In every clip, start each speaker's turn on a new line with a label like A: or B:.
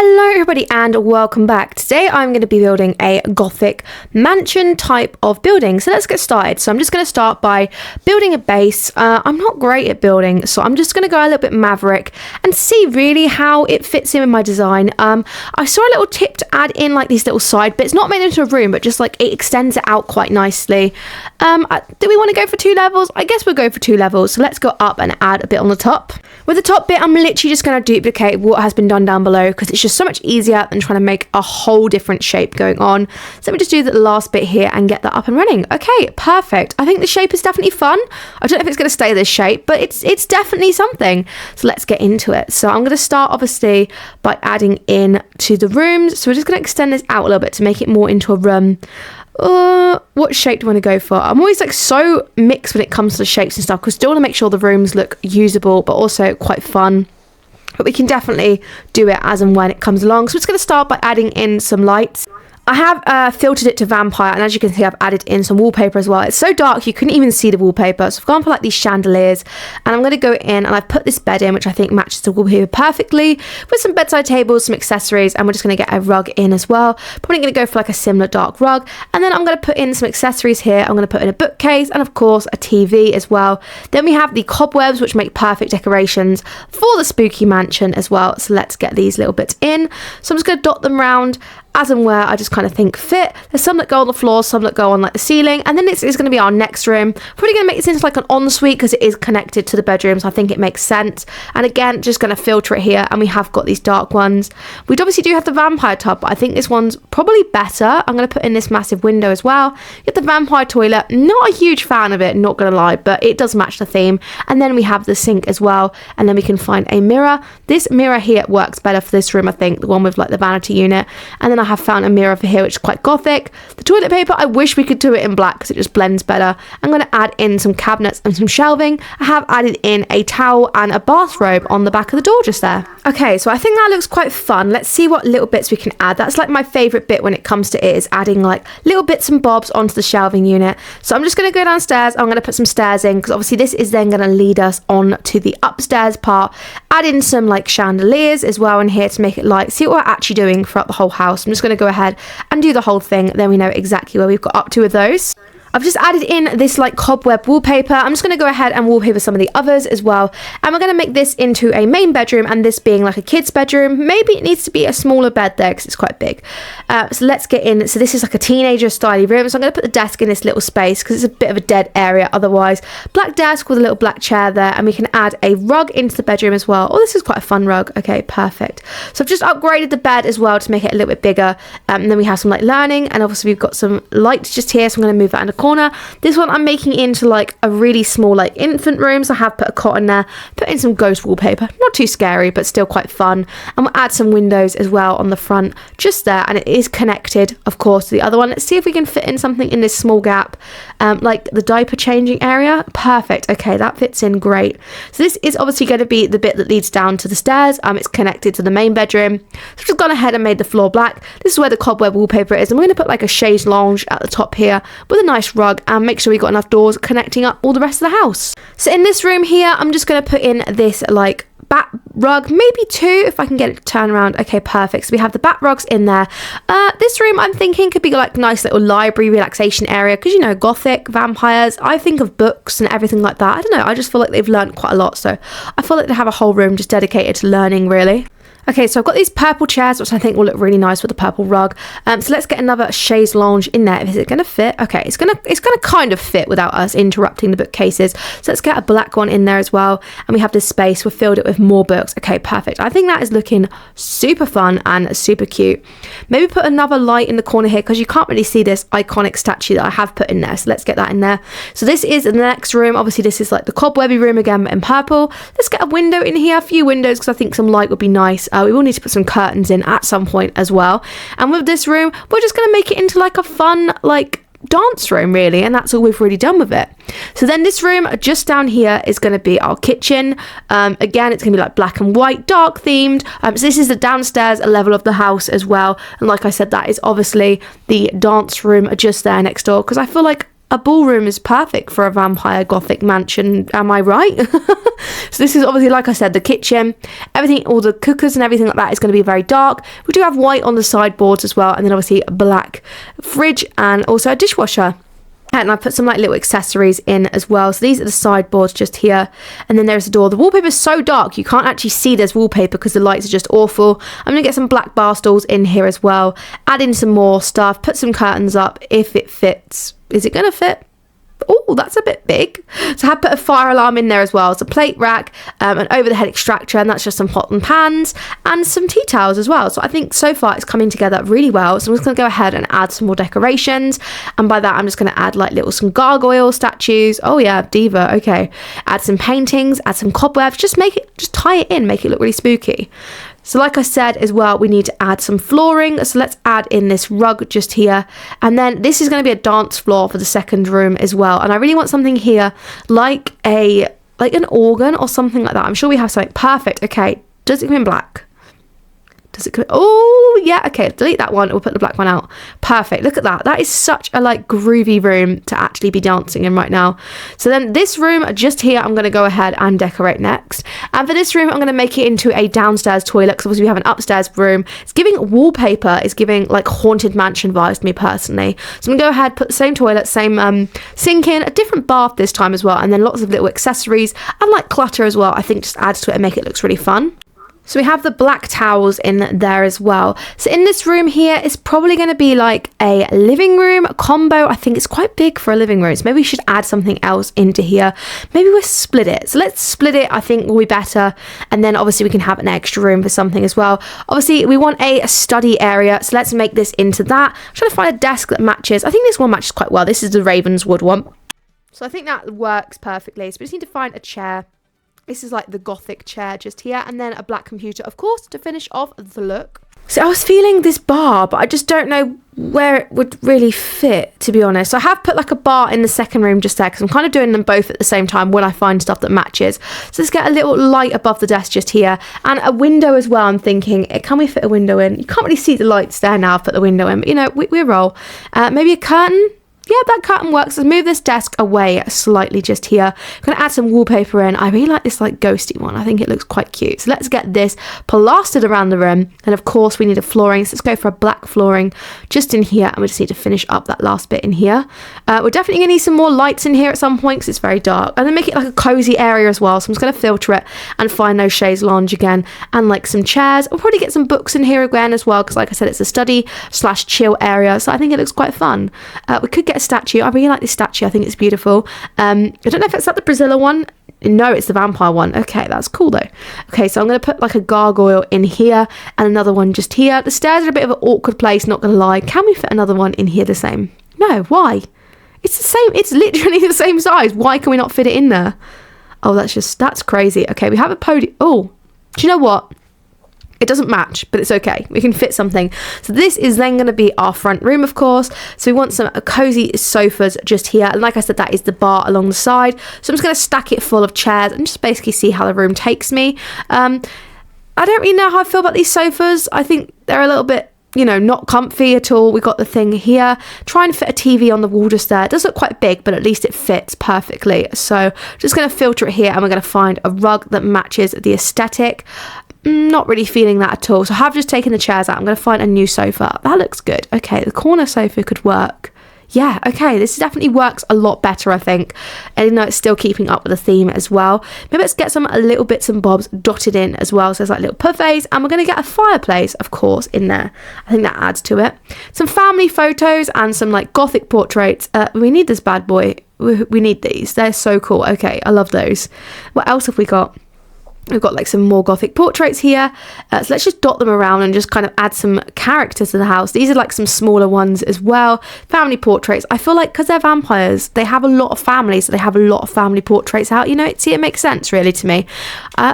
A: Hello everybody and welcome back. Today I'm going to be building a Gothic mansion type of building. So let's get started. So I'm just going to start by building a base. I'm not great at building, so I'm just going to go a little bit maverick and see really how it fits in with my design. I saw a little tip to add in like these little side bits, not made into a room, but just like it extends it out quite nicely. Do we want to go for 2 levels? I guess we'll go for 2 levels. So let's go up and add a bit on the top. With the top bit, I'm literally just going to duplicate what has been done down below because it's just so much easier than trying to make a whole different shape going on. So let me just do the last bit here and get that up and running. Okay, perfect. I think the shape is definitely fun. I don't know if it's going to stay this shape, but it's definitely something. So let's get into it. So I'm going to start obviously by adding in to the rooms. So we're just going to extend this out a little bit to make it more into a room. What shape do I want to go for? I'm always like so mixed when it comes to the shapes and stuff because I still want to make sure the rooms look usable but also quite fun. But we can definitely do it as and when it comes along. So we're just going to start by adding in some lights. I have filtered it to vampire, and as you can see I've added in some wallpaper as well. It's so dark you couldn't even see the wallpaper, so I've gone for like these chandeliers, and I'm going to go in and I've put this bed in which I think matches the wallpaper perfectly with some bedside tables, some accessories, and we're just going to get a rug in as well. Probably going to go for like a similar dark rug, and then I'm going to put in some accessories here. I'm going to put in a bookcase and of course a TV as well. Then we have the cobwebs which make perfect decorations for the spooky mansion as well. So let's get these little bits in. So I'm just going to dot them around as and where I just kind of think fit. There's some that go on the floor, some that go on like the ceiling, and then it's going to be our next room. Probably going to make this into like an ensuite because it is connected to the bedroom, so I think it makes sense. And again, just going to filter it here, and we have got these dark ones. We obviously do have the vampire tub, but I think this one's probably better. I'm going to put in this massive window as well. Get the vampire toilet. Not a huge fan of it, not going to lie, but it does match the theme. And then we have the sink as well, and then we can find a mirror. This mirror here works better for this room, I think, the one with like the vanity unit. And then I have found a mirror for here which is quite gothic. The toilet paper, I wish we could do it in black because it just blends better. I'm going to add in some cabinets and some shelving. I have added in a towel and a bathrobe on the back of the door just there. Okay, so I think that looks quite fun. Let's see what little bits we can add. That's like my favourite bit when it comes to it, is adding like little bits and bobs onto the shelving unit. So I'm just going to go downstairs. I'm going to put some stairs in because obviously this is then going to lead us on to the upstairs part. Add in some like chandeliers as well in here to make it light. See what we're actually doing throughout the whole house. I'm just going to go ahead and do the whole thing, then we know exactly where we've got up to with those. I've just added in this like cobweb wallpaper. I'm just going to go ahead and wallpaper some of the others as well, and we're going to make this into a main bedroom, and this being like a kid's bedroom. Maybe it needs to be a smaller bed there because it's quite big. So let's get in. So this is like a teenager styly room, so I'm going to put the desk in this little space because it's a bit of a dead area otherwise. Black desk with a little black chair there, and we can add a rug into the bedroom as well. Oh, this is quite a fun rug. Okay, perfect. So I've just upgraded the bed as well to make it a little bit bigger, and then we have some like learning, and obviously we've got some lights just here, so I'm going to move that in the corner. This one I'm making into like a really small like infant room, so I have put a cot in there, put in some ghost wallpaper, not too scary but still quite fun, and we'll add some windows as well on the front just there, and it is connected of course to the other one. Let's see if we can fit in something in this small gap, like the diaper changing area. Perfect. Okay, that fits in great. So this is obviously going to be the bit that leads down to the stairs. It's connected to the main bedroom, so I've just gone ahead and made the floor black. This is where the cobweb wallpaper is, and we're going to put like a chaise lounge at the top here with a nice rug, and make sure we got enough doors connecting up all the rest of the house. So in this room here, I'm just going to put in this like bat rug, maybe 2 if I can get it to turn around. Okay, perfect. So we have the bat rugs in there. This room I'm thinking could be like a nice little library relaxation area because, you know, Gothic, vampires, I think of books and everything like that. I don't know, I just feel like they've learned quite a lot, so I feel like they have a whole room just dedicated to learning really. Okay, so I've got these purple chairs, which I think will look really nice with the purple rug. So let's get another chaise lounge in there. Is it going to fit? Okay, it's gonna kind of fit without us interrupting the bookcases. So let's get a black one in there as well. And we have this space. We've filled it with more books. Okay, perfect. I think that is looking super fun and super cute. Maybe put another light in the corner here because you can't really see this iconic statue that I have put in there. So let's get that in there. So this is the next room. Obviously, this is like the cobwebby room again, but in purple. Let's get a window in here, a few windows because I think some light would be nice. We will need to put some curtains in at some point as well. And with this room, we're just going to make it into like a fun like dance room really, and that's all we've really done with it. So then this room just down here is going to be our kitchen. Again, it's going to be like black and white, dark themed. So this is the downstairs level of the house as well, and like I said, that is obviously the dance room just there next door because I feel like a ballroom is perfect for a vampire gothic mansion, am I right? So this is obviously, like I said, the kitchen, everything, all the cookers and everything like that is going to be very dark. We do have white on the sideboards as well, and then obviously a black fridge and also a dishwasher. And I put some like little accessories in as well. So these are the sideboards just here. And then there's the door. The wallpaper is so dark, you can't actually see there's wallpaper because the lights are just awful. I'm going to get some black bar stools in here as well. Add in some more stuff. Put some curtains up if it fits. Is it going to fit? Oh, that's a bit big. So I have put a fire alarm in there as well. It's a plate rack, an overhead extractor, and that's just some pot and pans and some tea towels as well. So I think so far it's coming together really well. So I'm just going to go ahead and add some more decorations. And by that, I'm just going to add like some gargoyle statues. Oh yeah, diva. Okay. Add some paintings, add some cobwebs. Just tie it in, make it look really spooky. So like I said as well, we need to add some flooring. So let's add in this rug just here. And then this is going to be a dance floor for the second room as well. And I really want something here like an organ or something like that. I'm sure we have something perfect. Okay, does it come in black? Does it come? Oh yeah, okay, delete that one. We'll put the black one out. Perfect. Look at that. That is such a like groovy room to actually be dancing in right now. So then this room just here, I'm going to go ahead and decorate next. And for this room, I'm going to make it into a downstairs toilet because obviously we have an upstairs room. It's giving wallpaper. It's giving like haunted mansion vibes to me personally. So I'm going to go ahead, put the same toilet, same sink in, a different bath this time as well, and then lots of little accessories and like clutter as well. I think just adds to it and make it looks really fun. So we have the black towels in there as well. So in this room here, it's probably going to be like a living room combo. I think it's quite big for a living room. So maybe we should add something else into here. Maybe we'll split it. So let's split it. I think will be better. And then obviously we can have an extra room for something as well. Obviously we want a study area. So let's make this into that. I'm trying to find a desk that matches. I think this one matches quite well. This is the Ravenswood one. So I think that works perfectly. So we just need to find a chair. This is like the Gothic chair just here, and then a black computer, of course, to finish off the look. So I was feeling this bar, but I just don't know where it would really fit, to be honest. So I have put like a bar in the second room just there because I'm kind of doing them both at the same time when I find stuff that matches. So let's get a little light above the desk just here, and a window as well. I'm thinking, can we fit a window in? You can't really see the lights there now. I've put the window in, but you know, we roll. Maybe a curtain. Yeah, that curtain works. Let's move this desk away slightly just here. I'm going to add some wallpaper in. I really like this like ghosty one. I think it looks quite cute. So let's get this plastered around the room. And of course we need a flooring. So let's go for a black flooring just in here. And we just need to finish up that last bit in here. We're definitely going to need some more lights in here at some point because it's very dark. And then make it like a cozy area as well. So I'm just going to filter it and find those chaise lounge again. And like some chairs. We'll probably get some books in here again as well. Because like I said, it's a study/chill area. So I think it looks quite fun. We could get a statue. I really like this statue. I think it's beautiful. I don't know if it's like the Brazilla one. No, it's the vampire one. Okay, that's cool though. Okay, so I'm going to put like a gargoyle in here and another one just here. The stairs are a bit of an awkward place, not going to lie. Can we fit another one in here the same? No, why? It's the same. It's literally the same size. Why can we not fit it in there? Oh, that's crazy. Okay, we have a podium. Oh, do you know what? It doesn't match, but it's okay. We can fit something. So this is then going to be our front room, of course. So we want some cozy sofas just here. And like I said, that is the bar along the side. So I'm just going to stack it full of chairs and just basically see how the room takes me. I don't really know how I feel about these sofas. I think they're a little bit, you know, not comfy at all. We got the thing here. Try and fit a TV on the wall just there. It does look quite big, but at least it fits perfectly. So just going to filter it here and we're going to find a rug that matches the aesthetic. Not really feeling that at all. So I have just taken the chairs out. I'm going to find a new sofa. That looks good. Okay, the corner sofa could work. Yeah, okay, this definitely works a lot better, I think. And it's still keeping up with the theme as well. Maybe let's get some little bits and bobs dotted in as well. So there's like little buffets, and we're going to get a fireplace, of course, in there. I think that adds to it. Some family photos and some like Gothic portraits. We need this bad boy. We need these. They're so cool. Okay, I love those. What else have we got? We've got like some more Gothic portraits here. So let's just dot them around and just kind of add some character to the house. These are like some smaller ones as well. Family portraits. I feel like because they're vampires, they have a lot of families. So they have a lot of family portraits out. You know, it makes sense really to me.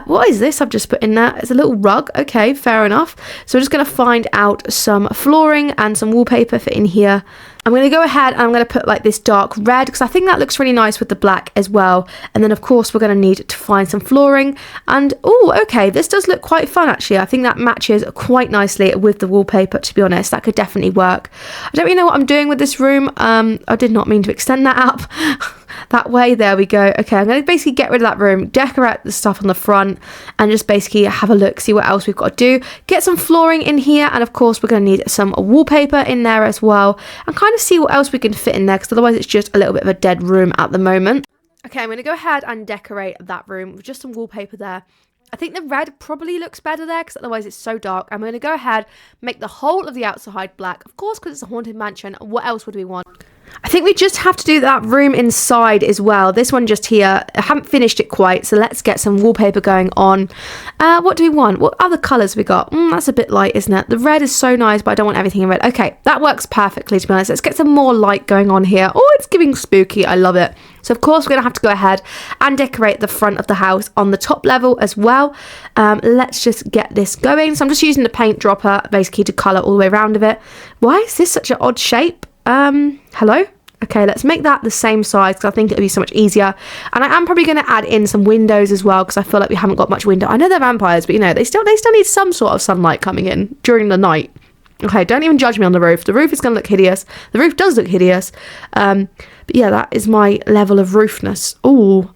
A: What is this I've just put in there? It's a little rug. Okay, fair enough. So we're just going to find out some flooring and some wallpaper for in here. I'm going to go ahead and I'm going to put like this dark red because I think that looks really nice with the black as well. And then of course we're going to need to find some flooring. And oh, okay, this does look quite fun actually. I think that matches quite nicely with the wallpaper, to be honest. That could definitely work. I don't really know what I'm doing with this room. I did not mean to extend that up. That way, there we go. Okay, I'm going to basically get rid of that room, decorate the stuff on the front, and just basically have a look, see what else we've got to do. Get some flooring in here, and of course, we're going to need some wallpaper in there as well, and kind of see what else we can fit in there, because otherwise it's just a little bit of a dead room at the moment. Okay, I'm going to go ahead and decorate that room with just some wallpaper there. I think the red probably looks better there because otherwise it's so dark. I'm going to go ahead, make the whole of the outside black. Of course, because it's a haunted mansion, what else would we want? I think we just have to do that room inside as well. This one just here, I haven't finished it quite, so let's get some wallpaper going on. What do we want? What other colours we got? That's a bit light, isn't it? The red is so nice, but I don't want everything in red. Okay, that works perfectly, to be honest. Let's get some more light going on here. Oh, it's giving spooky. I love it. So, of course, we're going to have to go ahead and decorate the front of the house on the top level as well. Let's just get this going. So, I'm just using the paint dropper, basically, to colour all the way around of it. Why is this such an odd shape? Hello? Okay, let's make that the same size because I think it'll be so much easier. And I am probably going to add in some windows as well because I feel like we haven't got much window. I know they're vampires, but you know, they still need some sort of sunlight coming in during the night. Okay, don't even judge me on the roof. The roof is going to look hideous. The roof does look hideous. But yeah, that is my level of roofness. Ooh.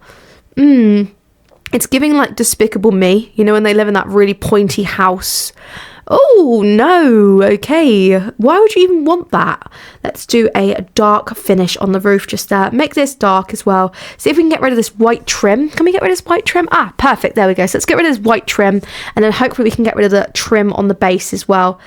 A: It's giving like Despicable Me, you know, when they live in that really pointy house. Oh, no. Okay. Why would you even want that? Let's do a dark finish on the roof just there. Make this dark as well. See if we can get rid of this white trim. Can we get rid of this white trim? Ah, perfect. There we go. So let's get rid of this white trim. And then hopefully we can get rid of the trim on the base as well.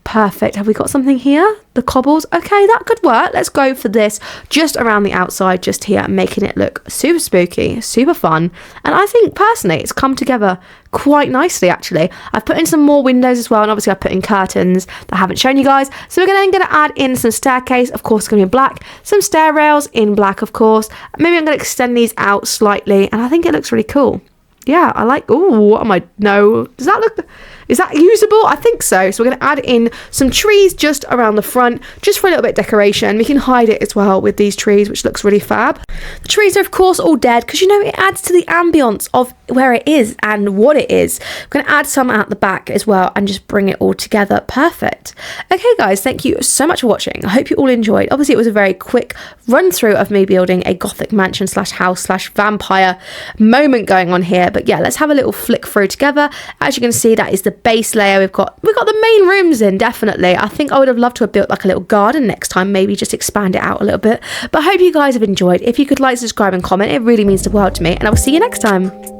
A: Perfect. Have we got something here? The cobbles. Okay, that could work. Let's go for this just around the outside, just here, making it look super spooky, super fun. And I think personally it's come together quite nicely actually. I've put in some more windows as well, and obviously I've put in curtains that I haven't shown you guys. So we're then going to add in some staircase, of course it's going to be black, some stair rails in black of course. Maybe I'm going to extend these out slightly, and I think it looks really cool. Yeah, I like, oh, what am I, no, does that look, is that usable? I think so. So we're going to add in some trees just around the front, just for a little bit of decoration. We can hide it as well with these trees, which looks really fab. The trees are, of course, all dead because, you know, it adds to the ambience of where it is and what it is. We're going to add some at the back as well and just bring it all together. Perfect. Okay, guys, thank you so much for watching. I hope you all enjoyed. Obviously, it was a very quick run through of me building a Gothic mansion / house / vampire moment going on here. But yeah, let's have a little flick through together. As you can see, that is the base layer. We've got the main rooms in, definitely. I think I would have loved to have built like a little garden next time, maybe just expand it out a little bit. But I hope you guys have enjoyed. If you could like, subscribe and comment, it really means the world to me, and I will see you next time.